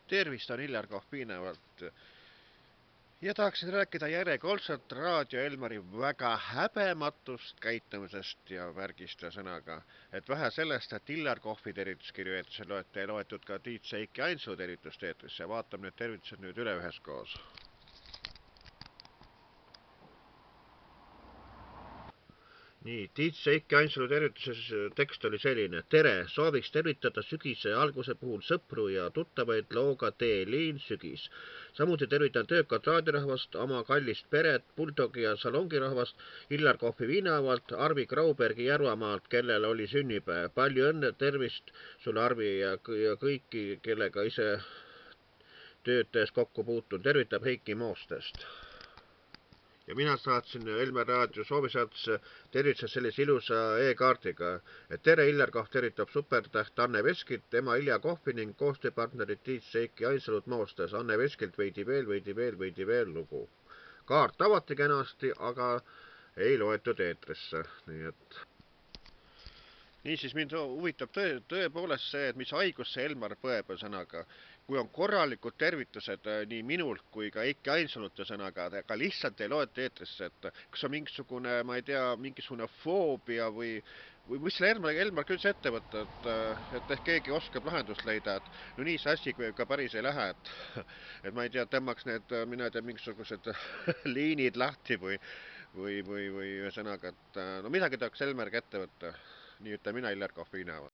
Tervist, on Iljar Kohvinevalt ja tahaksin rääkida järjekordselt Raadio Elmari väga häbematust käitumisest ja värgist ja sõnaga, et vähe sellest, et Iljar Kohvi tervituskirju eetrisse loete, loetud ka Tiit Seiki Ainsalu tervitust eetrisse. Vaatame need tervitused nüüd üle üheskoos. Nii, Tiit Seiki Ainsalu tervituses tekst oli selline. Tere, sooviks tervitada sügise alguse puhul sõpru ja tuttavaid looga Tee liin sügis. Samuti tervitan töökat raadirahvast, oma kallist peret, Bulldogi ja salongirahvast, Illar Kohvi Viinavalt, Arvi Graubergi Järvamaalt, kellel oli sünnipäev. Palju õnne, tervist sulle, Arvi, ja kõiki, kellega ise töötajast kokku puutun. Tervitab Heiki Moostest. Ja mina saatsin Elmer Raadio soovisaatuse tervitses sellise ilusa e-kaardiga. Tere, Illar Kohv tervitab supertäht Anne Veskilt, tema Ilja Kohvi ning koostööpartnerid Tiit Seiki Ainsalut Moostes. Anne Veskilt veidi veel lugu. Kaart avati kenasti, aga ei loetud eetrisse. Niisiis, mind huvitab tõepoolest see, et mis haigus see Elmar põeb, sõnaga. Kui on korralikud tervitused nii minult kui ka Eiki Ainsalut, sõnaga, aga lihtsalt ei loeta eetrisse, et kas on mingisugune, ma ei tea, mingisugune foobia või mis selle Elmar küll ette võtta, et ehk keegi oskab lahendust leida, et no nii see asi ka päris ei lähe, et ma ei tea, tõmmaks need, mina ei tea, mingisugused liinid lahti või ühesõnaga, et no midagi tahaks Elmar ette võtta. Nii ütlen mina, Illar Kohvinevalt.